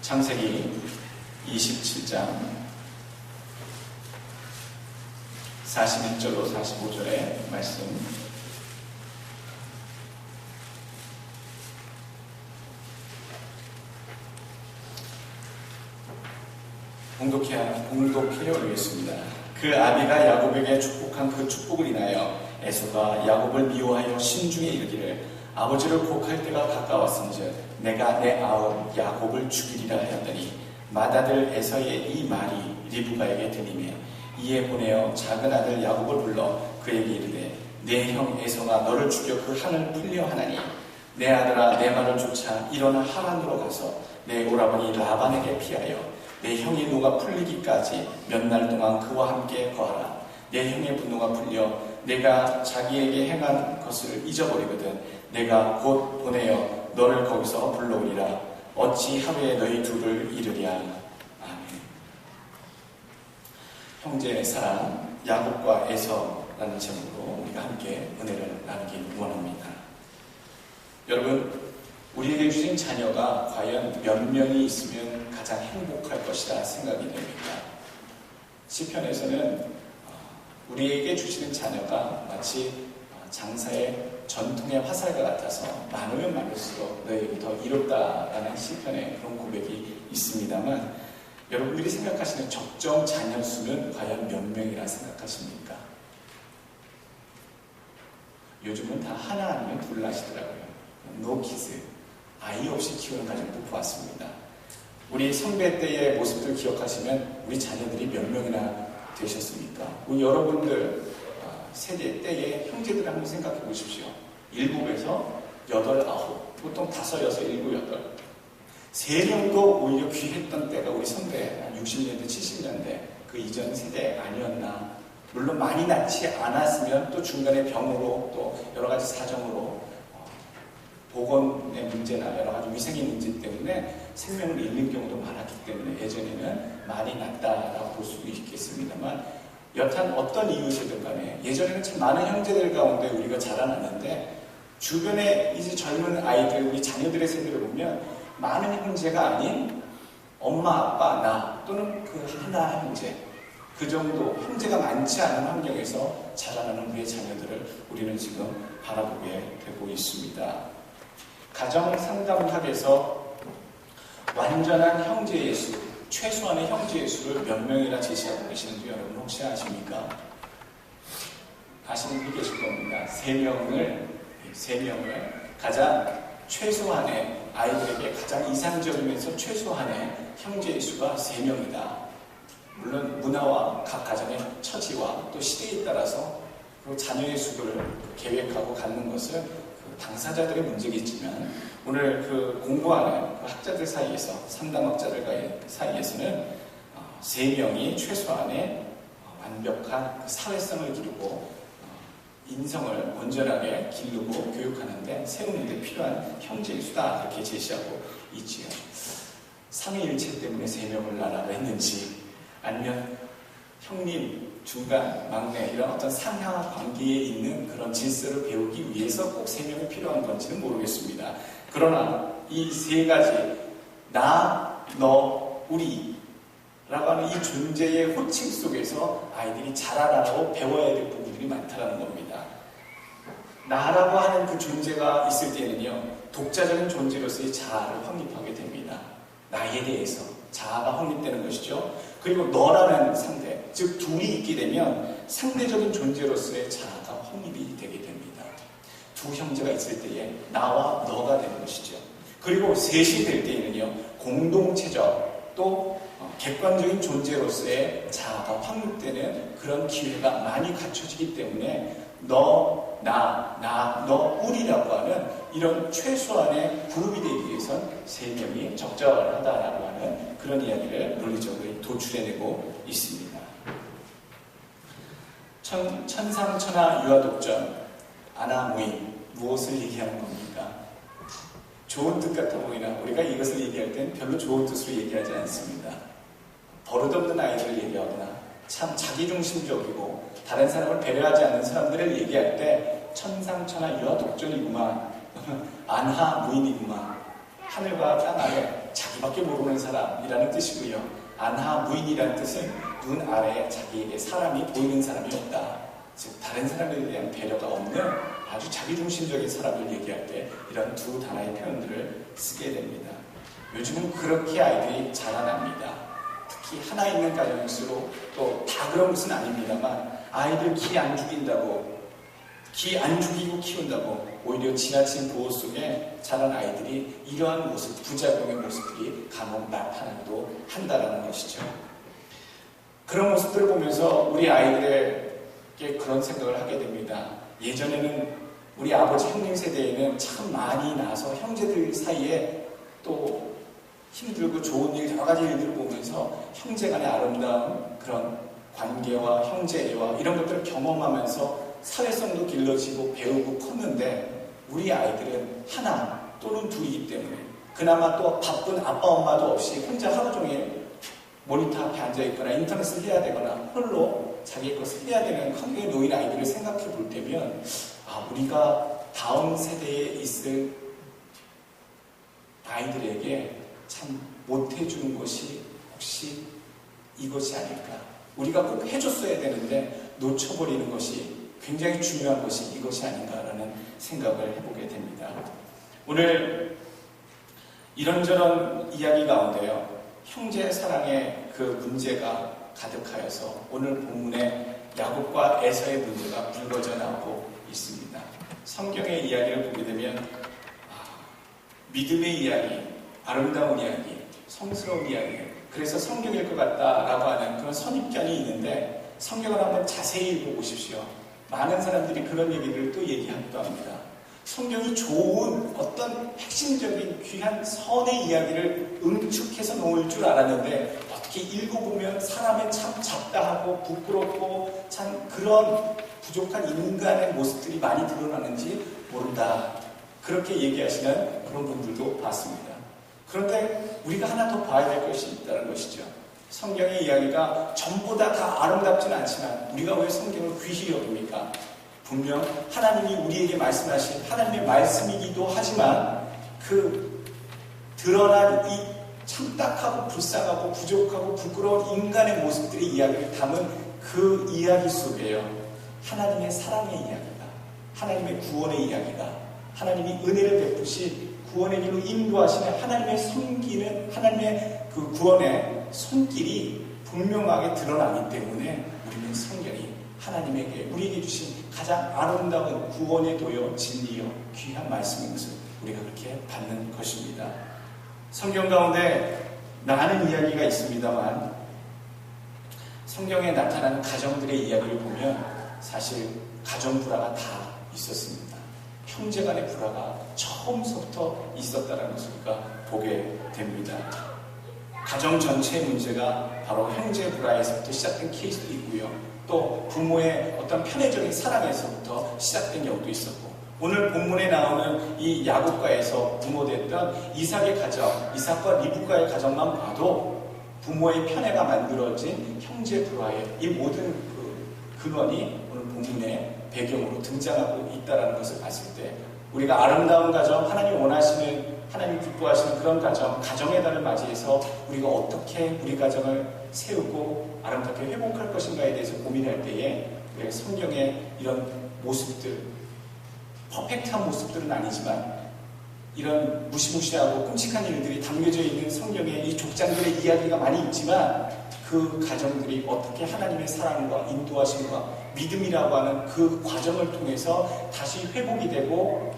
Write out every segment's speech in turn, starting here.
창세기 27장 41절로 45절의 말씀. 봉독해 올리겠습니다. 그 아비가 야곱에게 축복한 그 축복을 인하여 에서가 야곱을 미워하여 심중에 이르기를 아버지를 곡할 때가 가까웠은즉 내가 내 아우 야곱을 죽이리라 하였더니 맏아들 에서의 이 말이 리브가에게 들리매 이에 보내어 작은 아들 야곱을 불러 그에게 이르되 내 형 에서가 너를 죽여 그 한을 풀려 하나니 내 아들아 내 말을 쫓아 일어나 하란으로 가서 내 오라버니 라반에게 피하여 내 형의 노가 풀리기까지 몇 날 동안 그와 함께 거하라. 내 형의 분노가 풀려 내가 자기에게 행한 것을 잊어버리거든 내가 곧 보내어 너를 거기서 불러오리라. 어찌 하루에 너희 둘을 이르랴. 아멘. 형제의 사랑 야곱과 에서라는 제목으로 우리가 함께 은혜를 나누기 원합니다. 여러분, 우리에게 주신 자녀가 과연 몇 명이 있으면 가장 행복할 것이라 생각이 됩니다. 시편에서는 우리에게 주시는 자녀가 마치 장사의 전통의 화살과 같아서 많으면 많을수록 너에게 더 이롭다라는 시편의 그런 고백이 있습니다만, 여러분들이 생각하시는 적정 자녀 수는 과연 몇 명이라 생각하십니까? 요즘은 다 하나 아니면 둘 나시더라고요. 노 키즈, 아이 없이 키우는 가정도 보았습니다. 우리 선배 때의 모습들 기억하시면 우리 자녀들이 몇 명이나 되셨습니까? 우리 여러분들 세대 때의 형제들을 한번 생각해 보십시오. 7에서 8, 9, 보통 5, 6, 7, 8 3명도 오히려 귀했던 때가 우리 선배 60년대, 70년대 그 이전 세대 아니었나. 물론 많이 낳지 않았으면 또 중간에 병으로 또 여러 가지 사정으로 보건의 문제나 여러 가지 위생의 문제 때문에 생명을 잃는 경우도 많았기 때문에 예전에는 많이 났다라고 볼 수도 있겠습니다만, 여탄 어떤 이유시든 간에 예전에는 참 많은 형제들 가운데 우리가 자라났는데 주변에 이제 젊은 아이들, 우리 자녀들의 세대를 보면 많은 형제가 아닌 엄마, 아빠, 나 또는 그 하나 형제, 그 정도 형제가 많지 않은 환경에서 자라나는 우리의 자녀들을 우리는 지금 바라보게 되고 있습니다. 가정상담학에서 완전한 형제의 수, 최소한의 형제의 수를 몇 명이나 제시하고 계시는지 여러분 혹시 아십니까? 아시는 분이 계실 겁니다. 3명을 가장 최소한의, 아이들에게 가장 이상적이면서 최소한의 형제의 수가 3명이다. 물론 문화와 각 가정의 처지와 또 시대에 따라서 그 자녀의 수를 계획하고 갖는 것은 당사자들의 문제겠지만, 오늘 그 공부하는 그 학자들 사이에서, 상담학자들 사이에서는 3명이 최소한의 완벽한 그 사회성을 기르고 인성을 온전하게 기르고 교육하는데 세우는 데 필요한 형제의 수다, 그렇게 제시하고 있지요. 삼위일체 때문에 3명을 낳으라고 했는지, 아니면 형님, 중간, 막내 이런 어떤 상하 관계에 있는 그런 질서를 배우기 위해서 꼭 3명이 필요한 건지는 모르겠습니다. 그러나 이 3가지, 나, 너, 우리 라고 하는 이 존재의 호칭 속에서 아이들이 자라라고 배워야 될 부분들이 많다는 겁니다. 나라고 하는 그 존재가 있을 때는요, 독자적인 존재로서의 자아를 확립하게 됩니다. 나에 대해서 자아가 확립되는 것이죠. 그리고 너라는 상대, 즉 둘이 있게 되면 상대적인 존재로서의 자아가 확립이 되게 됩니다. 두 형제가 있을 때에 나와 너가 되는 것이죠. 그리고 셋이 될 때에는요, 공동체적 또 객관적인 존재로서의 자아가 확립되는 그런 기회가 많이 갖춰지기 때문에 너, 나, 너, 우리라고 하는 이런 최소한의 그룹이 되기 위해선 3명이 적절하다라고 하는 그런 이야기를 논리적으로 도출해내고 있습니다. 천상천하 유아독전, 아나무인, 무엇을 얘기하는 겁니까? 좋은 뜻 같아 보이나 우리가 이것을 얘기할 땐 별로 좋은 뜻으로 얘기하지 않습니다. 버릇없는 아이들을 얘기하거나 참 자기중심적이고 다른 사람을 배려하지 않는 사람들을 얘기할 때 천상천하 유아독전이구만, 안하무인이구만, 하늘과 땅 아래 자기밖에 모르는 사람이라는 뜻이고요. 안하 무인이라는 뜻은 눈 아래에 자기에게 사람이 보이는 사람이 없다. 즉 다른 사람에 대한 배려가 없는 아주 자기중심적인 사람을 얘기할 때 이런 두 단어의 표현들을 쓰게 됩니다. 요즘은 그렇게 아이들이 자라납니다. 특히 하나 있는 가정일수록 또 다 그런 것은 아닙니다만 아이들 기 안 죽인다고 기 안 죽이고 키운다고 오히려 지나친 보호 속에 자란 아이들이 이러한 모습, 부작용의 모습들이 간혹 나타나기도 한다는 것이죠. 그런 모습들을 보면서 우리 아이들에게 그런 생각을 하게 됩니다. 예전에는 우리 아버지 형님 세대에는 참 많이 나서 형제들 사이에 또 힘들고 좋은 일, 여러 가지 일들을 보면서 형제 간의 아름다운 그런 관계와 형제애와 이런 것들을 경험하면서 사회성도 길러지고 배우고 컸는데 우리 아이들은 하나 또는 둘이기 때문에 그나마 또 바쁜 아빠 엄마도 없이 혼자 하루 종일 모니터 앞에 앉아있거나 인터넷을 해야 되거나 홀로 자기의 것을 해야 되는 환경에 놓인 아이들을 생각해 볼 때면 우리가 다음 세대에 있을 아이들에게 참 못해주는 것이 혹시 이것이 아닐까. 우리가 꼭 해줬어야 되는데 놓쳐버리는 것이 굉장히 중요한 것이 이것이 아닌가라는 생각을 해보게 됩니다. 오늘 이런저런 이야기 가운데요. 형제 사랑의 그 문제가 가득하여서 오늘 본문에 야곱과 에서의 문제가 불거져 나오고 있습니다. 성경의 이야기를 보게 되면 믿음의 이야기, 아름다운 이야기, 성스러운 이야기, 그래서 성경일 것 같다라고 하는 그런 선입견이 있는데 성경을 한번 자세히 읽어보십시오. 많은 사람들이 그런 얘기를 또 얘기하기도 합니다. 성경이 좋은 어떤 핵심적인 귀한 선의 이야기를 응축해서 놓을 줄 알았는데 어떻게 읽어보면 사람의 참 잡다하고 부끄럽고 참 그런 부족한 인간의 모습들이 많이 드러나는지 모른다. 그렇게 얘기하시는 그런 분들도 봤습니다. 그런데 우리가 하나 더 봐야 될 것이 있다는 것이죠. 성경의 이야기가 전부 다 아름답지는 않지만 우리가 왜 성경을 귀히 여깁니까? 분명 하나님이 우리에게 말씀하신 하나님의 말씀이기도 하지만 그 드러난 이 참딱하고 불쌍하고 부족하고 부끄러운 인간의 모습들의 이야기를 담은 그 이야기 속에요. 하나님의 사랑의 이야기가, 하나님의 구원의 이야기가, 하나님이 은혜를 베푸시 구원의 길로 인도하시는 하나님의 섬기는 하나님의 그 구원의 손길이 분명하게 드러나기 때문에 우리는 성경이 하나님에게 우리에게 주신 가장 아름다운 구원의 도요 진리요 귀한 말씀인 것을 우리가 그렇게 받는 것입니다. 성경 가운데 많은 이야기가 있습니다만 성경에 나타나는 가정들의 이야기를 보면 사실 가정 불화가 다 있었습니다. 형제 간의 불화가 처음부터 있었다는 것을 우리가 보게 됩니다. 가정 전체의 문제가 바로 형제 불화에서부터 시작된 케이스도 있고요. 또 부모의 어떤 편애적인 사랑에서부터 시작된 경우도 있었고 오늘 본문에 나오는 이 야곱과 에서 부모됐던 이삭의 가정, 이삭과 리브가의 가정만 봐도 부모의 편애가 만들어진 형제 불화의 이 모든 그 근원이 오늘 본문의 배경으로 등장하고 있다는 것을 봤을 때 우리가 아름다운 가정, 하나님 원하시는, 하나님 기뻐하시는 그런 가정, 가정의 달을 맞이해서 우리가 어떻게 우리 가정을 세우고 아름답게 회복할 것인가에 대해서 고민할 때에 우리가 성경의 이런 모습들, 퍼펙트한 모습들은 아니지만 이런 무시무시하고 끔찍한 일들이 담겨져 있는 성경의 이 족장들의 이야기가 많이 있지만 그 가정들이 어떻게 하나님의 사랑과 인도하심과 믿음이라고 하는 그 과정을 통해서 다시 회복이 되고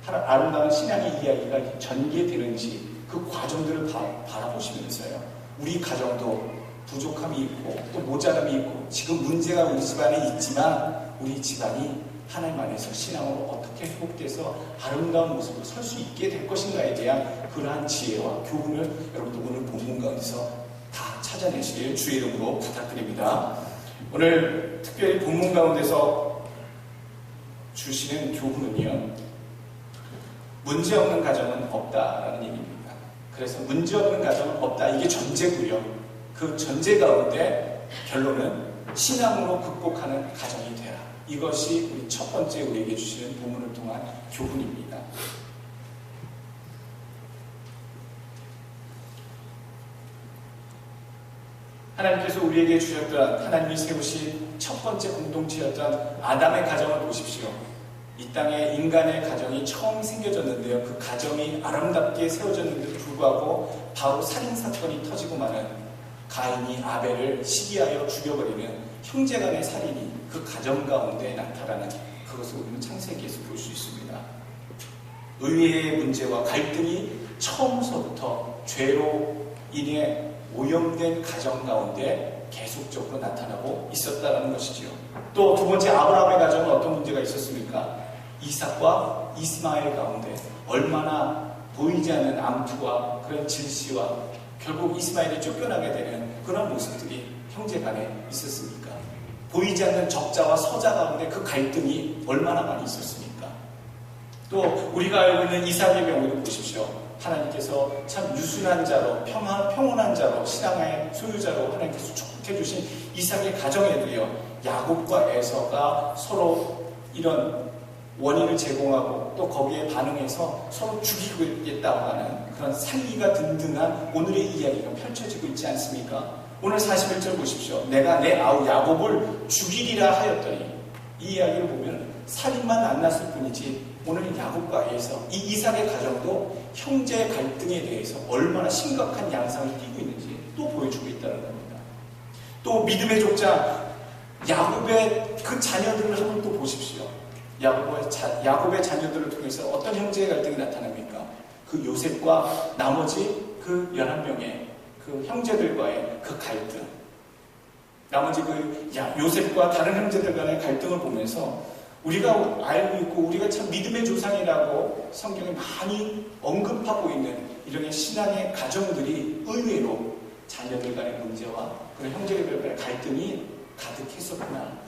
아름다운 신앙의 이야기가 전개되는지 그 과정들을 바라보시면서요. 우리 가정도 부족함이 있고 또 모자람이 있고 지금 문제가 우리 집안에 있지만 우리 집안이 하나님 안에서 신앙으로 어떻게 회복돼서 아름다운 모습으로 설 수 있게 될 것인가에 대한 그러한 지혜와 교훈을 여러분들 오늘 본문 가운데서 다 찾아내시길 주의 이름으로 부탁드립니다. 오늘 특별히 본문 가운데서 주시는 교훈은요. 문제없는 가정은 없다라는 얘기입니다. 그래서 문제없는 가정은 없다. 이게 전제고요. 그 전제 가운데 결론은 신앙으로 극복하는 가정이 되라. 이것이 우리 첫 번째 우리에게 주시는 본문을 통한 교훈입니다. 하나님께서 우리에게 주셨던, 하나님이 세우신 첫 번째 공동체였던 아담의 가정을 보십시오. 이 땅에 인간의 가정이 처음 생겨졌는데요. 그 가정이 아름답게 세워졌는데도 불구하고 바로 살인사건이 터지고 마는, 가인이 아벨을 시기하여 죽여버리는 형제간의 살인이 그 가정 가운데 나타나는, 그것을 우리는 창세기에서 볼 수 있습니다. 의회의 문제와 갈등이 처음서부터 죄로 인해 오염된 가정 가운데 계속적으로 나타나고 있었다는 것이지요. 또 두 번째, 아브라함의 가정은 어떤 문제가 있었습니까? 이삭과 이스마엘 가운데 얼마나 보이지 않는 암투와 그런 질시와 결국 이스마엘이 쫓겨나게 되는 그런 모습들이 형제간에 있었습니까? 보이지 않는 적자와 서자 가운데 그 갈등이 얼마나 많이 있었습니까? 또 우리가 알고 있는 이삭의 경우도 보십시오. 하나님께서 참 유순한 자로, 평온한 자로, 신앙의 소유자로 하나님께서 축복해 주신 이삭의 가정에도요, 야곱과 에서가 서로 이런 원인을 제공하고 또 거기에 반응해서 서로 죽이겠다고 하는 그런 살기가 든든한 오늘의 이야기가 펼쳐지고 있지 않습니까? 오늘 41절 보십시오. 내가 내 아우 야곱을 죽이리라 하였더니, 이 이야기를 보면 살인만 안 났을 뿐이지 오늘 야곱과 에서, 이 이삭의 가정도 형제의 갈등에 대해서 얼마나 심각한 양상을 띠고 있는지 또 보여주고 있다는 겁니다. 또 믿음의 족장 야곱의 그 자녀들을 한번 또 보십시오. 야곱의 자녀들을 통해서 어떤 형제의 갈등이 나타납니까? 그 요셉과 나머지 그 11명의 그 형제들과의 그 갈등, 나머지 그 요셉과 다른 형제들 간의 갈등을 보면서 우리가 알고 있고 우리가 참 믿음의 조상이라고 성경에 많이 언급하고 있는 이런 신앙의 가정들이 의외로 자녀들 간의 문제와 그런 형제들 간의 갈등이 가득했었구나.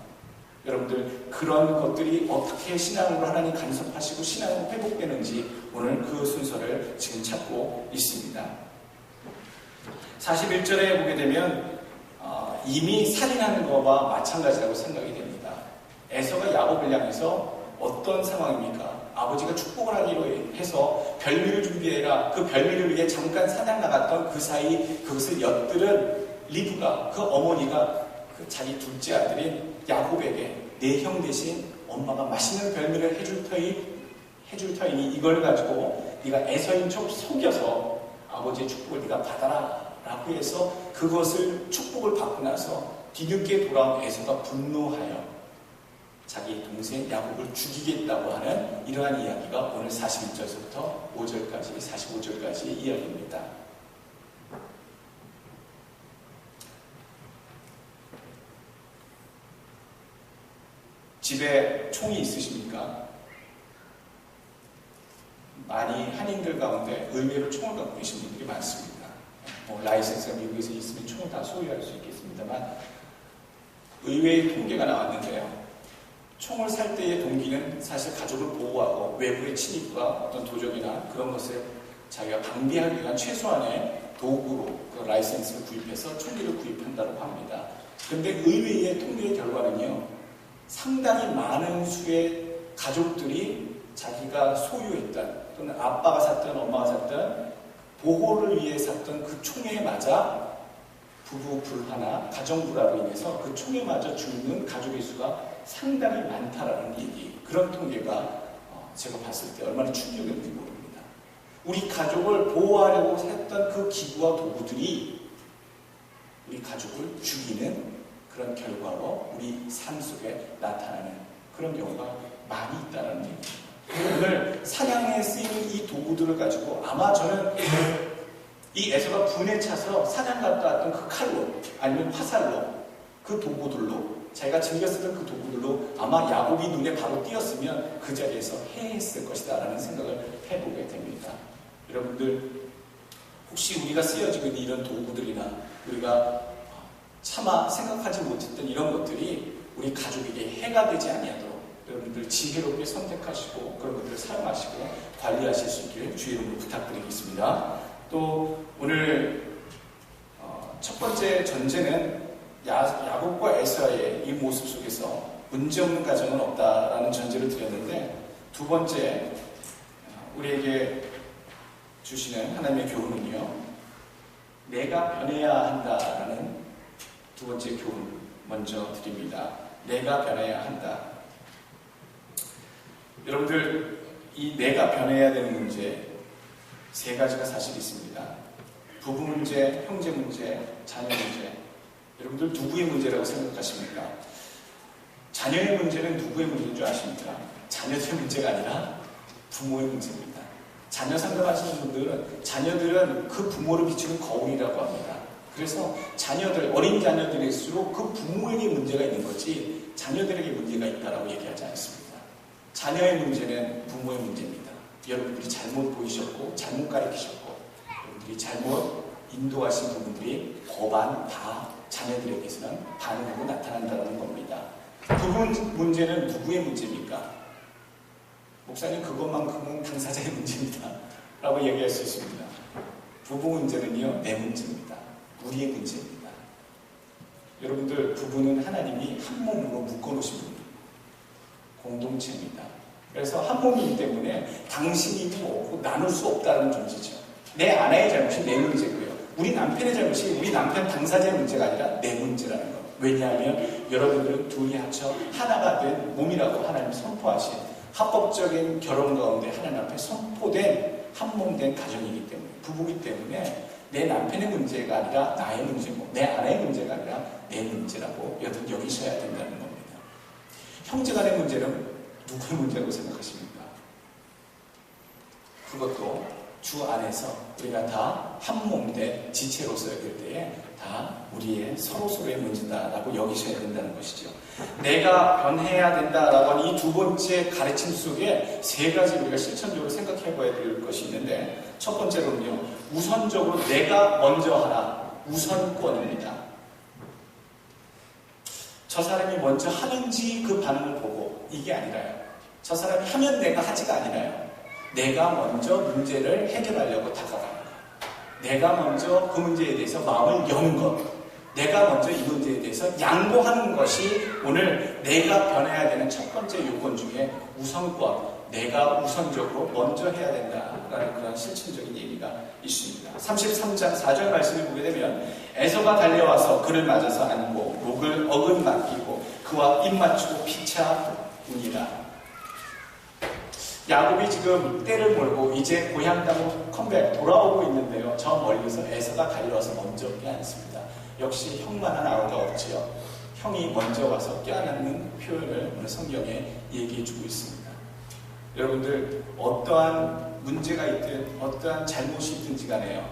여러분들, 그런 것들이 어떻게 신앙으로 하나님 간섭하시고 신앙으로 회복되는지 오늘 그 순서를 지금 찾고 있습니다. 41절에 보게 되면 이미 살인하는 것과 마찬가지라고 생각이 됩니다. 에서가 야곱을 향해서 어떤 상황입니까? 아버지가 축복을 하기로 해서 별미를 준비해라. 그 별미를 위해 잠깐 사냥 나갔던 그 사이 그것을 엿들은 리브가, 그 어머니가 그 자기 둘째 아들인 야곱에게 내 형 대신 엄마가 맛있는 별미를 해줄 터이니 이걸 가지고 네가 에서인 척 속여서 아버지의 축복을 네가 받아라 라고 해서 그것을 축복을 받고 나서 뒤늦게 돌아온 에서가 분노하여 자기 동생 야곱을 죽이겠다고 하는 이러한 이야기가 오늘 41절부터 5절까지 45절까지 이야기입니다. 집에 총이 있으십니까? 많이 한인들 가운데 의외로 총을 갖고 계신 분들이 많습니다. 라이센스가 미국에서 있으면 총을 다 소유할 수 있겠습니다만, 의외의 통계가 나왔는데요. 총을 살 때의 동기는 사실 가족을 보호하고 외부의 침입과 어떤 도적이나 그런 것을 자기가 방비하기 위한 최소한의 도구로 그 라이센스를 구입해서 총기를 구입한다고 합니다. 그런데 의외의 통계의 결과는요, 상당히 많은 수의 가족들이 자기가 소유했던 또는 아빠가 샀던 엄마가 샀던 보호를 위해 샀던 그 총에 맞아 부부 불화나 가정 불화로 인해서 그 총에 맞아 죽는 가족의 수가 상당히 많다라는 얘기, 그런 통계가 제가 봤을 때 얼마나 충격이었는지 모릅니다. 우리 가족을 보호하려고 했던 그 기구와 도구들이 우리 가족을 죽이는 그런 결과로 우리 삶 속에 나타나는 그런 경우가 많이 있다는 얘기입니다. 오늘 사냥에 쓰이는 이 도구들을 가지고 아마 저는 이 에서가 분에 차서 사냥 갔다 왔던 그 칼로 아니면 화살로, 그 도구들로, 자기가 즐겨 쓰던 그 도구들로 아마 야곱이 눈에 바로 띄었으면 그 자리에서 해했을 것이다 라는 생각을 해보게 됩니다. 여러분들, 혹시 우리가 쓰여지고 있는 이런 도구들이나 우리가 차마 생각하지 못했던 이런 것들이 우리 가족에게 해가 되지 아니하도록 여러분들 지혜롭게 선택하시고 그런 것들을 사용하시고 관리하실 수 있기를 주의 이름으로 부탁드리겠습니다. 또 오늘 첫 번째 전제는 야곱과 에서의 이 모습 속에서 문제없는 가정은 없다라는 전제를 드렸는데, 두 번째 우리에게 주시는 하나님의 교훈은요, 내가 변해야 한다라는 두 번째 교훈 먼저 드립니다. 내가 변해야 한다. 여러분들, 이 내가 변해야 되는 문제 세 가지가 사실 있습니다. 부부 문제, 형제 문제, 자녀 문제. 여러분들 누구의 문제라고 생각하십니까? 자녀의 문제는 누구의 문제인 줄 아십니까? 자녀들의 문제가 아니라 부모의 문제입니다. 자녀 상담하시는 분들은 자녀들은 그 부모를 비추는 거울이라고 합니다. 그래서 자녀들, 어린 자녀들일수록 그 부모에게 문제가 있는 거지 자녀들에게 문제가 있다라고 얘기하지 않습니다. 자녀의 문제는 부모의 문제입니다. 여러분들이 잘못 보이셨고 잘못 가르치셨고 여러분들이 잘못 인도하신 부분들이 거반 다 자녀들에게서는 반응으로 나타난다는 겁니다. 부부 문제는 누구의 문제입니까? 목사님, 그것만큼은 당사자의 문제입니다 라고 얘기할 수 있습니다. 부부 문제는요, 내 문제입니다. 우리의 문제입니다. 여러분들, 부부는 하나님이 한 몸으로 묶어놓으신 분입니다. 공동체입니다. 그래서 한 몸이기 때문에 당신이 없고 나눌 수 없다는 존재죠. 내 아내의 잘못이 내 문제고요. 우리 남편의 잘못이 우리 남편 당사자의 문제가 아니라 내 문제라는 것. 왜냐하면 여러분들은 둘이 합쳐 하나가 된 몸이라고 하나님 선포하신 합법적인 결혼 가운데 하나님 앞에 선포된 한 몸 된 가정이기 때문에, 부부이기 때문에 내 남편의 문제가 아니라 나의 문제고 내 아내의 문제가 아니라 내 문제라고 여기셔야 된다는 겁니다. 형제간의 문제는 누구의 문제라고 생각하십니까? 그것도 주 안에서 우리가 다 한 몸 된 지체로서 여길 때에 다 우리의 서로서로의 문제다라고 여기셔야 된다는 것이죠. 내가 변해야 된다라고 하는 이 두 번째 가르침 속에 세 가지 우리가 실천적으로 생각해 봐야 될 것이 있는데, 첫 번째로는요, 우선적으로 내가 먼저 하라. 우선권입니다. 저 사람이 먼저 하는지 그 반응을 보고 이게 아니라요. 저 사람이 하면 내가 하지가 아니라요. 내가 먼저 문제를 해결하려고 다가가는 것. 내가 먼저 그 문제에 대해서 마음을 여는 것. 내가 먼저 이 문제에 대해서 양보하는 것이 오늘 내가 변해야 되는 첫 번째 요건 중에 우선권. 내가 우선적으로 먼저 해야 된다라는 그런 실천적인 얘기가 있습니다. 33장 4절 말씀을 보게 되면 에서가 달려와서 그를 맞아서 안고 목을 어긋 맡기고 그와 입 맞추고 피차 우니라. 야곱이 지금 때를 몰고 이제 고향 땅으로 컴백 돌아오고 있는데요. 저 멀리서 에서가 달려와서 먼저 껴안습니다. 역시 형만한 아우가 없지요. 형이 먼저 와서 껴안는 표현을 오늘 성경에 얘기해주고 있습니다. 여러분들, 어떠한 문제가 있든 어떠한 잘못이 있든지 간에요,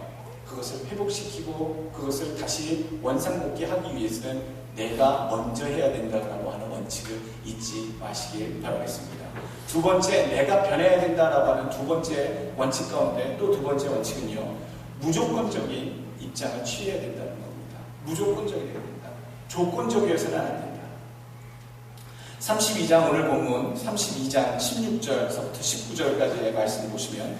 그것을 회복시키고 그것을 다시 원상복귀하기 위해서는 내가 먼저 해야 된다고 하는 원칙을 잊지 마시길 바라겠습니다. 두 번째, 내가 변해야 된다라고 하는 두 번째 원칙 가운데 또 두 번째 원칙은요, 무조건적인 입장을 취해야 된다는 겁니다. 무조건적이어야 된다. 조건적이어서는 안 된다. 32장 오늘 본문 32장 16절에서부터 19절까지의 말씀을 보시면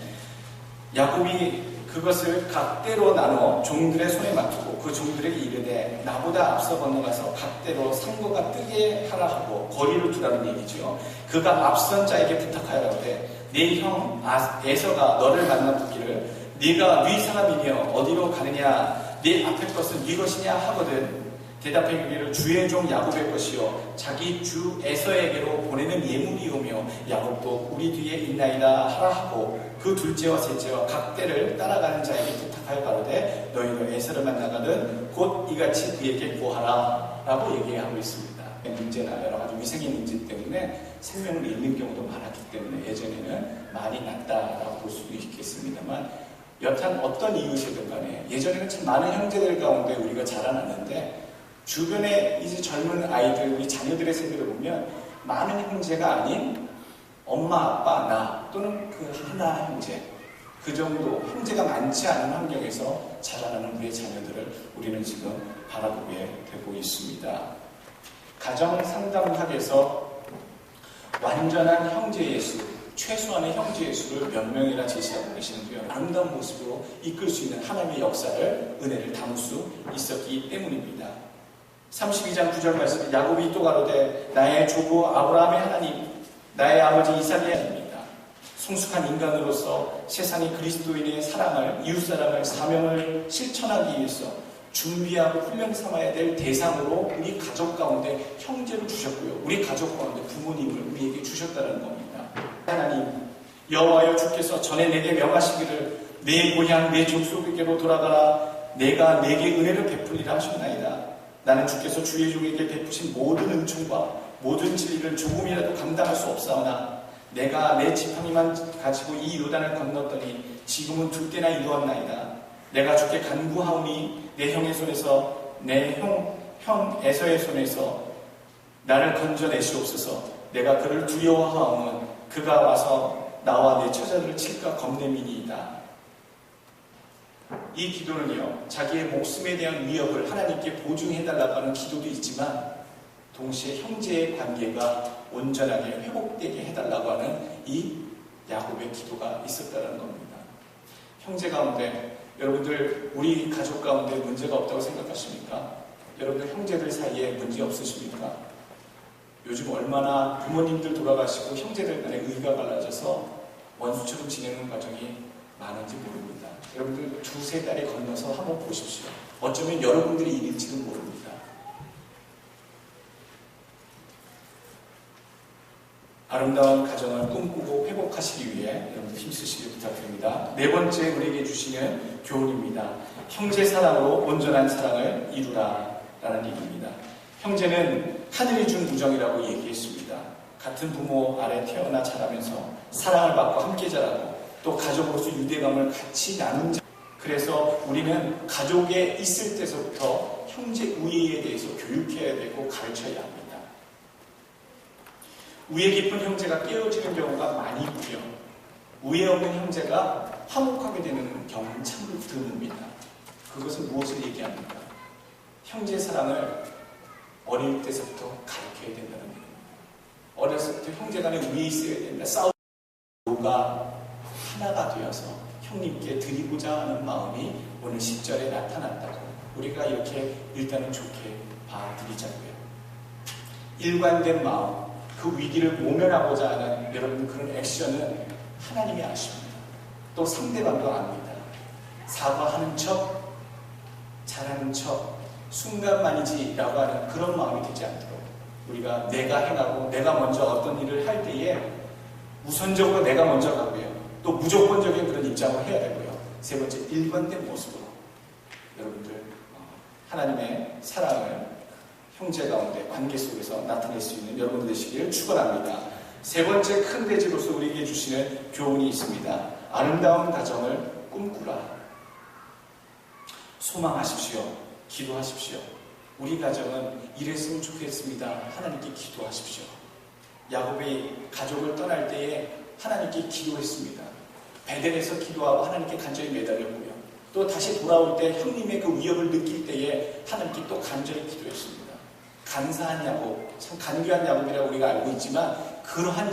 야곱이 그것을 각대로 나눠 종들의 손에 맡기고 그 종들에게 이르되 나보다 앞서 건너가서 각대로 상고가 뜨게 하라 하고 거리를 두라는 얘기죠. 그가 앞선 자에게 부탁하여라되 네 형 에서가 너를 만나 묻기를 네가 네 사람이며 어디로 가느냐, 네 앞에 것은 네 것이냐 하거든 대답해 주기를 주의 종 야곱의 것이요 자기 주 에서에게로 보내는 예물이오며 야곱도 우리 뒤에 있나이다 하라 하고 그 둘째와 셋째와 각대를 따라가는 자에게 부탁하여 가로되 너희도 에서를 만나거든 곧 이같이 그에게 구하라 라고 얘기하고 있습니다. 문제나 여러 가지 위생의 문제 때문에 생명을 잃는 경우도 많았기 때문에 예전에는 많이 났다라고 볼 수도 있겠습니다만, 여탄 어떤 이유이든 간에 예전에는 참 많은 형제들 가운데 우리가 자라났는데 주변에 이제 젊은 아이들, 우리 자녀들의 세대를 보면 많은 형제가 아닌 엄마, 아빠, 나 또는 그 하나 형제, 그 정도 형제가 많지 않은 환경에서 자라나는 우리의 자녀들을 우리는 지금 바라보게 되고 있습니다. 가정 상담학에서 완전한 형제 예수, 최소한의 형제 예수를 몇 명이나 제시하고 계시는데요. 아름다운 모습으로 이끌 수 있는 하나님의 역사를, 은혜를 담을 수 있었기 때문입니다. 32장 9절 말씀, 야곱이 또 가로되 나의 조부 아브라함의 하나님, 나의 아버지 이삭의 하나님입니다. 성숙한 인간으로서 세상의 그리스도인의 사랑을, 이웃사랑을, 사명을 실천하기 위해서 준비하고 훈련 삼아야 될 대상으로 우리 가족 가운데 형제를 주셨고요. 우리 가족 가운데 부모님을 우리에게 주셨다는 겁니다. 하나님, 여호와여 주께서 전에 내게 명하시기를 내 고향 내 족속에게로 돌아가라. 내가 내게 은혜를 베풀리라 하셨나이다. 나는 주께서 주의 종에게 베푸신 모든 은총과 모든 진리를 조금이라도 감당할 수 없사오나 내가 내 지팡이만 가지고 이 요단을 건넜더니 지금은 두 때나 이루었나이다. 내가 주께 간구하오니 내 형의 손에서 내 형 에서의 손에서 나를 건져내시옵소서. 내가 그를 두려워하오는 그가 와서 나와 내 처자를 칠까 겁내미니이다. 이 기도는요, 자기의 목숨에 대한 위협을 하나님께 보증해달라고 하는 기도도 있지만 동시에 형제의 관계가 온전하게 회복되게 해달라고 하는 이 야곱의 기도가 있었다는 겁니다. 형제 가운데 여러분들 우리 가족 가운데 문제가 없다고 생각하십니까? 여러분들 형제들 사이에 문제 없으십니까? 요즘 얼마나 부모님들 돌아가시고 형제들 간에 의가 갈라져서 원수처럼 지내는 과정이 많은지 모릅니다. 여러분들 두세 달이 건너서 한번 보십시오. 어쩌면 여러분들이 일일지도 모릅니다. 아름다운 가정을 꿈꾸고 회복하시기 위해 여러분들 힘쓰시길 부탁드립니다. 네 번째 우리에게 주시는 교훈입니다. 형제 사랑으로 온전한 사랑을 이루라 라는 얘기입니다. 형제는 하늘이 준 우정이라고 얘기했습니다. 같은 부모 아래 태어나 자라면서 사랑을 받고 함께 자라고 또 가족으로서 유대감을 같이 나눈 자. 그래서 우리는 가족에 있을 때서부터 형제 우애에 대해서 교육해야 되고 가르쳐야 합니다. 우애 깊은 형제가 깨어지는 경우가 많이 있고요. 우애 없는 형제가 화목하게 되는 경우는 참 드뭅니다. 그것은 무엇을 얘기합니까? 형제 사랑을 어릴 때서부터 가르쳐야 된다는 겁니다. 어렸을 때 형제 간에 우애 있어야 된다. 싸우가 하나가 되어서 형님께 드리고자 하는 마음이 오늘 10절에 나타났다고 우리가 이렇게 일단은 좋게 봐드리자고요. 일관된 마음, 그 위기를 모면하고자 하는 여러분 그런 액션은 하나님이 아십니다. 또 상대방도 압니다. 사과하는 척, 잘하는 척, 순간만이지 라고 하는 그런 마음이 되지 않도록 우리가 내가 행하고 내가 먼저 어떤 일을 할 때에 우선적으로 내가 먼저 가고요. 또 무조건적인 그런 입장을 해야 되고요. 세 번째, 일관된 모습으로 여러분들 하나님의 사랑을 형제 가운데 관계 속에서 나타낼 수 있는 여러분들 되시기를 축원합니다. 세 번째 큰 대지로서 우리에게 주시는 교훈이 있습니다. 아름다운 가정을 꿈꾸라. 소망하십시오. 기도하십시오. 우리 가정은 이랬으면 좋겠습니다. 하나님께 기도하십시오. 야곱이 가족을 떠날 때에 하나님께 기도했습니다. 베델에서 기도하고 하나님께 간절히 매달렸고요. 또 다시 돌아올 때 형님의 그 위협을 느낄 때에 하나님께 또 간절히 기도했습니다. 간사한 야곱, 참 간교한 야곱이라고 우리가 알고 있지만 그러한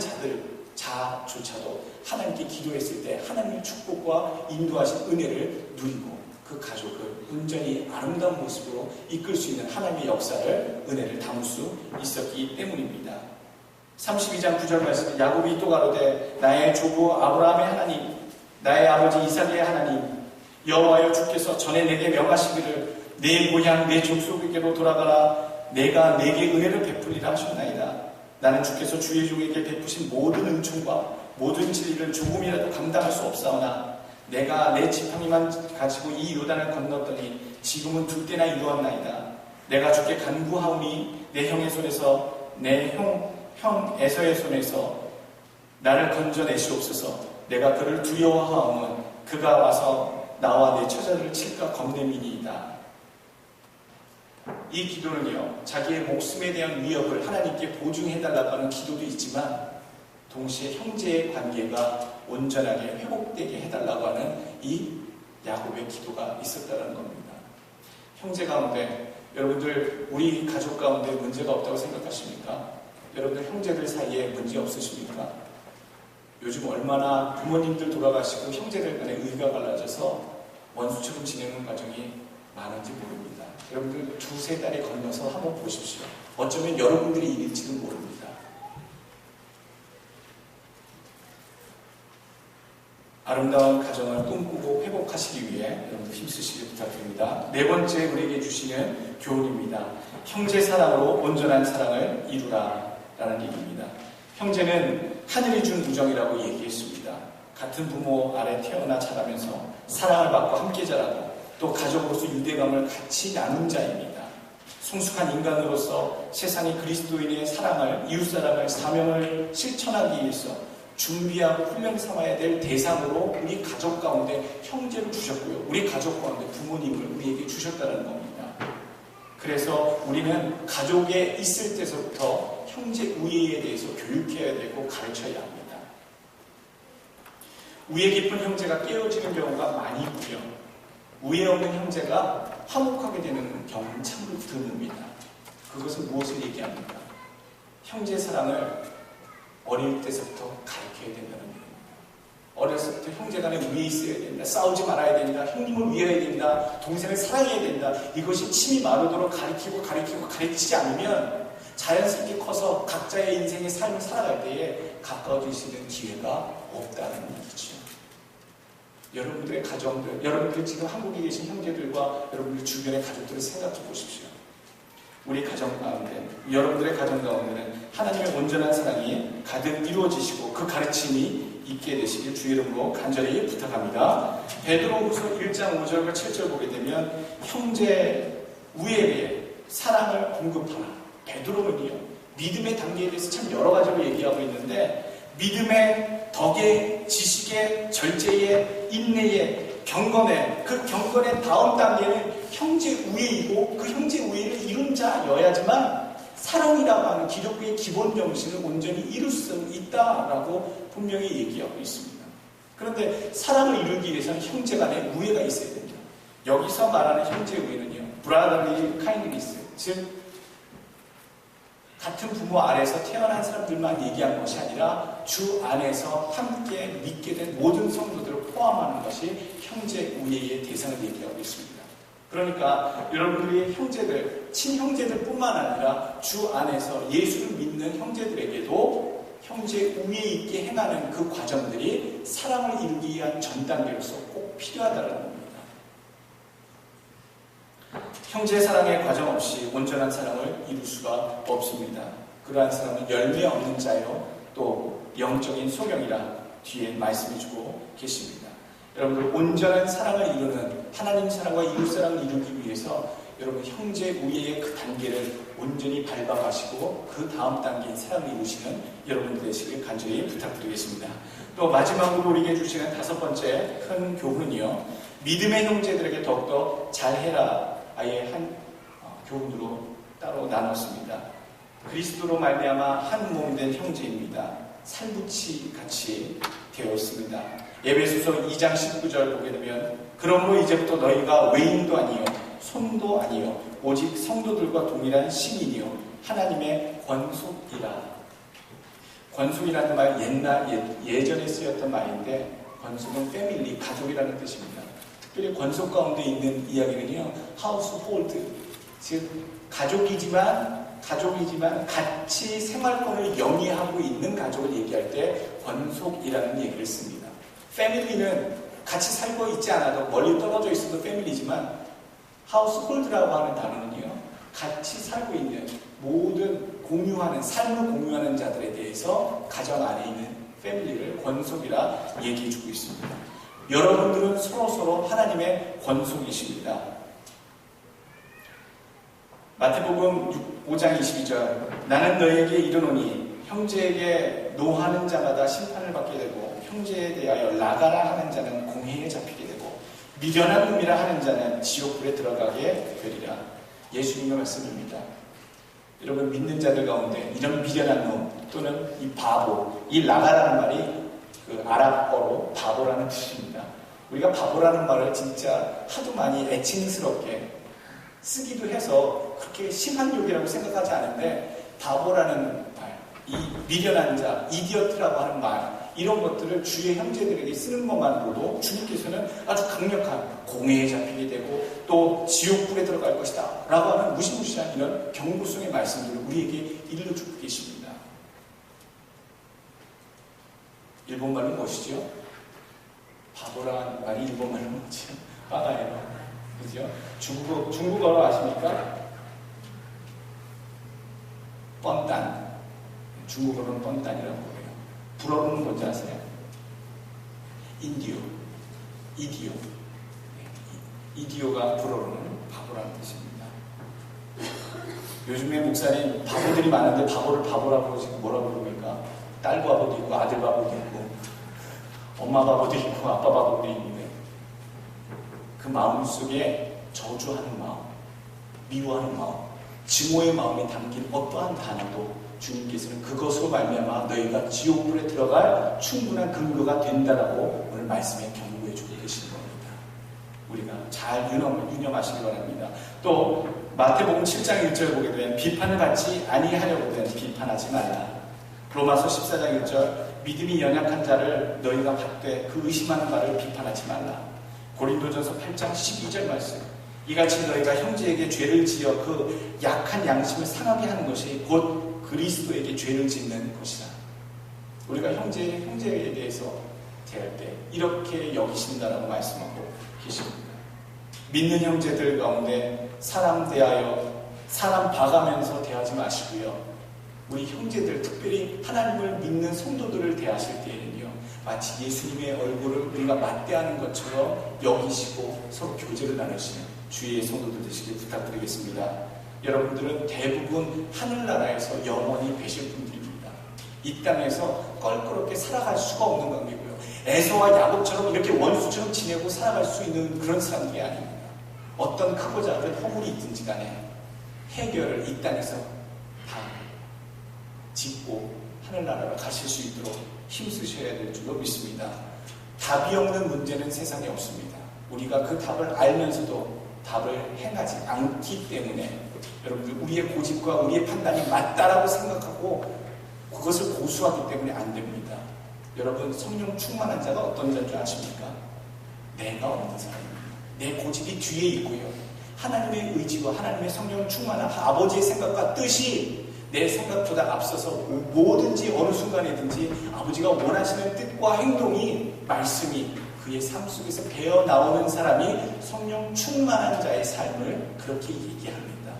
자조차도 하나님께 기도했을 때 하나님의 축복과 인도하신 은혜를 누리고 그 가족을 온전히 아름다운 모습으로 이끌 수 있는 하나님의 역사를, 은혜를 담을 수 있었기 때문입니다. 32장 9절 말씀, 야곱이 또 가로되 나의 조부 아브라함의 하나님, 나의 아버지 이삭의 하나님, 여호와여 주께서 전에 내게 명하시기를 내 고향 내 족속에게로 돌아가라. 내가 내게 은혜를 베풀리라 하셨나이다. 나는 주께서 주의 종에게 베푸신 모든 은총과 모든 진리를 조금이라도 감당할 수 없사오나 내가 내 지팡이만 가지고 이 요단을 건넜더니 지금은 두 때나 이루었나이다. 내가 주께 간구하오니 내 형의 손에서 내 형 에서의 손에서 나를 건져내시옵소서. 내가 그를 두려워하오는 그가 와서 나와 내 처자를 칠까 겁내미니이다. 이 기도는요, 자기의 목숨에 대한 위협을 하나님께 보증해달라고 하는 기도도 있지만 동시에 형제의 관계가 온전하게 회복되게 해달라고 하는 이 야곱의 기도가 있었다는 겁니다. 형제 가운데 여러분들 우리 가족 가운데 문제가 없다고 생각하십니까? 여러분들 형제들 사이에 문제 없으십니까? 요즘 얼마나 부모님들 돌아가시고 형제들 간에 의가 갈라져서 원수처럼 지내는 과정이 많은지 모릅니다. 여러분들 두세 달이 건너서 한번 보십시오. 어쩌면 여러분들이 일일지도 모릅니다. 아름다운 가정을 꿈꾸고 회복 회복하시기 위해 여러분들 힘쓰시길 부탁드립니다. 네 번째 우리에게 주시는 교훈입니다. 형제 사랑으로 온전한 사랑을 이루라 라는 얘기입니다. 형제는 하늘이 준 우정이라고 얘기했습니다. 같은 부모 아래 태어나 자라면서 사랑을 받고 함께 자라고 또 가족으로서 유대감을 같이 나눈 자입니다. 성숙한 인간으로서 세상이 그리스도인의 사랑을, 이웃사랑을, 사명을 실천하기 위해서 준비하고 훈련 삼아야 될 대상으로 우리 가족 가운데 형제를 주셨고요. 우리 가족 가운데 부모님을 우리에게 주셨다는 겁니다. 그래서 우리는 가족에 있을 때서부터 형제 우애에 대해서 교육해야 되고 가르쳐야 합니다. 우애 깊은 형제가 깨어지는 경우가 많이 있고요. 우애 없는 형제가 화목하게 되는 경우는 참으로 드뭅니다. 그것은 무엇을 얘기합니까? 형제 사랑을 어릴 때서부터 가르쳐야 된다는 얘기입니다. 어렸을 때 형제간에 위에 있어야 된다. 싸우지 말아야 된다. 형님을 위해야 된다. 동생을 사랑해야 된다. 이것이 침이 마르도록 가르치지 않으면 자연스럽게 커서 각자의 인생의 삶을 살아갈 때에 가까워질 수 있는 기회가 없다는 얘기죠. 여러분들의 가정들, 여러분들 지금 한국에 계신 형제들과 여러분들 주변의 가족들을 생각해 보십시오. 우리 가정 가운데, 여러분들의 가정 가운데는 하나님의 온전한 사랑이 가득 이루어지시고 그 가르침이 있게 되시길 주의 이름으로 간절히 부탁합니다. 베드로후서 1장 5절과 7절 보게 되면 형제 우애에 사랑을 공급하라. 베드로는요, 믿음의 단계에 대해서 참 여러 가지로 얘기하고 있는데 믿음의 덕에, 지식에, 절제에, 인내에, 경건에, 그 경건의 다음 단계는 형제 우애이고 그 형제 우애를 이룬 자여야지만 사랑이라고 하는 기독교의 기본 정신을 온전히 이룰 수 있다라고 분명히 얘기하고 있습니다. 그런데 사랑을 이루기 위해서는 형제 간에 우애가 있어야 됩니다. 여기서 말하는 형제 우애는요, brotherly kindness, 즉 같은 부모 아래에서 태어난 사람들만 얘기한 것이 아니라 주 안에서 함께 믿게 된 모든 성도들을 포함하는 것이 형제 우애의 대상을 얘기하고 있습니다. 그러니까 여러분들이 형제들, 친형제들 뿐만 아니라 주 안에서 예수를 믿는 형제들에게도 형제 우애 있게 행하는 그 과정들이 사랑을 이루기 위한 전 단계로서 꼭 필요하다는 겁니다. 형제 사랑의 과정 없이 온전한 사랑을 이룰 수가 없습니다. 그러한 사람은 열매 없는 자요, 또 영적인 소경이라 뒤에 말씀해주고 계십니다. 여러분들 온전한 사랑을 이루는 하나님 사랑과 이웃 사랑을 이루기 위해서 여러분 형제 우애의 그 단계를 온전히 밟아가시고 그 다음 단계인 사랑을 이루시는 여러분들 되시길 간절히 부탁드리겠습니다. 또 마지막으로 우리에게 주시는 다섯 번째 큰 교훈은요, 믿음의 형제들에게 더욱더 잘해라 아예 한 교훈으로 따로 나눴습니다. 그리스도로 말미암아 한 몸 된 형제입니다. 살붙이 같이 되었습니다. 에베소서 2장 19절 보게 되면 그러므로 이제부터 너희가 외인도 아니요 손도 아니요 오직 성도들과 동일한 시민이요 하나님의 권속이라. 권속이라는 말 예전에 쓰였던 말인데 권속은 패밀리, 가족이라는 뜻입니다. 특별히 권속 가운데 있는 이야기는요, 하우스홀드, 즉 가족이지만 같이 생활권을 영위하고 있는 가족을 얘기할 때 권속이라는 얘기를 씁니다. 패밀리는 같이 살고 있지 않아도 멀리 떨어져 있어도 패밀리지만 하우스홀드라고 하는 단어는요, 같이 살고 있는 모든 공유하는, 삶을 공유하는 자들에 대해서 가정 안에 있는 패밀리를 권속이라 얘기해주고 있습니다. 여러분들은 서로서로 하나님의 권속이십니다. 마태복음 5장 22절 나는 너에게 이르노니 형제에게 노하는 자마다 심판을 받게 되고 형제에 대하여 나가라 하는 자는 공회에 잡히게 되고 미련한 놈이라 하는 자는 지옥불에 들어가게 되리라. 예수님의 말씀입니다. 여러분 믿는 자들 가운데 이런 미련한 놈 또는 이 바보, 이 나가라는 말이 그 아랍어로 바보라는 뜻입니다. 우리가 바보라는 말을 진짜 하도 많이 애칭스럽게 쓰기도 해서 그렇게 심한 욕이라고 생각하지 않은데 바보라는 말, 이 미련한 자, 이디어트라고 하는 말 이런 것들을 주의 형제들에게 쓰는 것만으로도 주님께서는 아주 강력한 공회에 잡히게 되고 또 지옥불에 들어갈 것이다 라고 하는 무시무시한 이런 경고성의 말씀들을 우리에게 일러주고 계십니다. 일본말로 무엇이죠? 바보란 말이 일본말로 뭐지? 빠다예요. 그죠? 중국어로 아십니까? 뻔딴. 중국어로는 뻔딴이라고 해요. 불어로는 뭔지 아세요? 이디오. 이디오가 불어로는 바보라는 뜻입니다. 요즘에 목사님 바보들이 많은데 바보를 바보라고 지금 뭐라고 부릅니까? 딸 바보도 있고 아들 바보도 있고 엄마 바보도 있고 아빠 바보도 있는데 그 마음 속에 저주하는 마음, 미워하는 마음, 증오의 마음이 담긴 어떠한 단어도 주님께서는 그것으로 말미암아 너희가 지옥불에 들어갈 충분한 근거가 된다라고 오늘 말씀에 경고해 주고 계시는 겁니다. 우리가 잘 유념하시기 바랍니다. 또 마태복음 7장 1절 보게 되면 비판을 받지 아니하려거든 비판하지 말라. 로마서 14장 1절 믿음이 연약한 자를 너희가 받되 그 의심하는 바를 비판하지 말라. 고린도전서 8장 12절 말씀 이같이 너희가 형제에게 죄를 지어 그 약한 양심을 상하게 하는 것이 곧 그리스도에게 죄를 짓는 것이다. 우리가 형제에 대해서 대할 때 이렇게 여기신다라고 말씀하고 계십니다. 믿는 형제들 가운데 사람 대하여 사람 봐가면서 대하지 마시고요. 우리 형제들 특별히 하나님을 믿는 성도들을 대하실 때에는요. 마치 예수님의 얼굴을 우리가 맞대하는 것처럼 여기시고 서로 교제를 나누시는 주의 성도들 되시길 부탁드리겠습니다. 여러분들은 대부분 하늘나라에서 영원히 계실 분들입니다. 이 땅에서 껄끄럽게 살아갈 수가 없는 관계고요. 에서와 야곱처럼 이렇게 원수처럼 지내고 살아갈 수 있는 그런 사람들이 아닙니다. 어떤 크고 작은 허물이 있든지 간에 해결을 이 땅에서 다 짓고 하늘나라로 가실 수 있도록 힘쓰셔야 될 줄로 믿습니다. 답이 없는 문제는 세상에 없습니다. 우리가 그 답을 알면서도 답을 행하지 않기 때문에 여러분들 우리의 고집과 우리의 판단이 맞다라고 생각하고 그것을 고수하기 때문에 안 됩니다. 여러분 성령 충만한 자가 어떤 자인 줄 아십니까? 내가 없는 사람입니다. 내 고집이 뒤에 있고요. 하나님의 의지와 하나님의 성령 충만한 아버지의 생각과 뜻이 내 생각보다 앞서서 뭐든지 어느 순간에든지 아버지가 원하시는 뜻과 행동이 말씀이 그의 삶 속에서 배어나오는 사람이 성령 충만한 자의 삶을 그렇게 얘기합니다.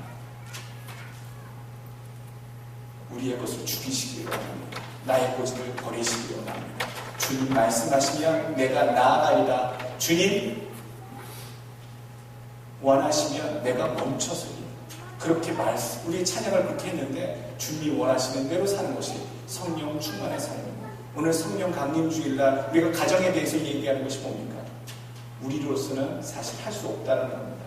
우리의 것을 죽이시기를 원합니다. 나의 고집을 버리시기를 원합니다. 주님 말씀하시면 내가 나아가리라. 주님 원하시면 내가 멈춰서리. 그렇게 우리의 찬양을 그렇게 했는데 주님이 원하시는 대로 사는 것이 성령 충만의 삶입니다. 오늘 성령 강림 주일날 우리가 가정에 대해서 얘기하는 것이 뭡니까? 우리로서는 사실 할 수 없다는 겁니다.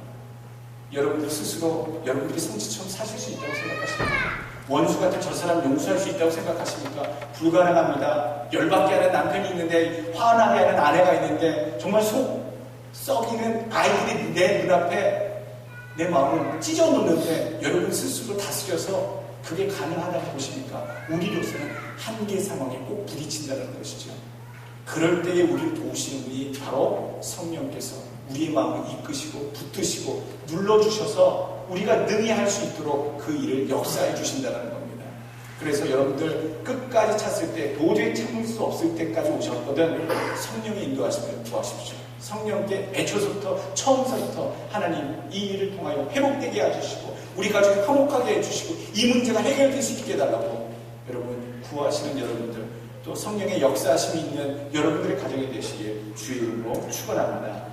여러분들 스스로 여러분들이 성지처럼 사실 수 있다고 생각하십니까? 원수 같은 저 사람 용서할 수 있다고 생각하십니까? 불가능합니다. 열받게 하는 남편이 있는데 화나게 하는 아내가 있는데 정말 속 썩이는 아이들이 내 눈앞에 내 마음을 찢어놓는데 여러분 스스로 다스려서 그게 가능하다고 보십니까? 우리로서는 한계 상황에 꼭 부딪힌다는 것이죠. 그럴 때에 우리를 도우시는 분이 바로 성령께서 우리의 마음을 이끄시고 붙드시고 눌러주셔서 우리가 능히 할 수 있도록 그 일을 역사해 주신다는 겁니다. 그래서 여러분들 끝까지 찼을 때 도저히 참을 수 없을 때까지 오셨거든 성령의 인도하심을 구하십시오. 성령께 애초부터 처음서부터 하나님 이 일을 통하여 회복되게 해주시고 우리 가족이 화목하게 해주시고 이 문제가 해결될 수 있게 해달라고 여러분 구하시는 여러분들 또 성령의 역사하심이 있는 여러분들의 가정이 되시길 주의 이름으로 축원합니다.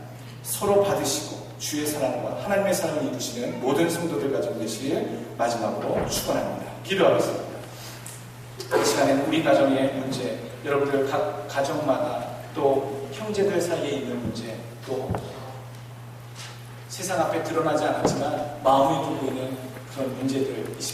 서로 받으시고 주의 사랑과 하나님의 사랑을 이루시는 모든 성도들 가정 되시길 마지막으로 축원합니다. 기도하겠습니다. 이 시간에는 우리 가정의 문제, 여러분들 각 가정마다 또 형제들 사이에 있는 문제, 또 세상 앞에 드러나지 않았지만 마음에 두고 있는 그런 문제들 이 시간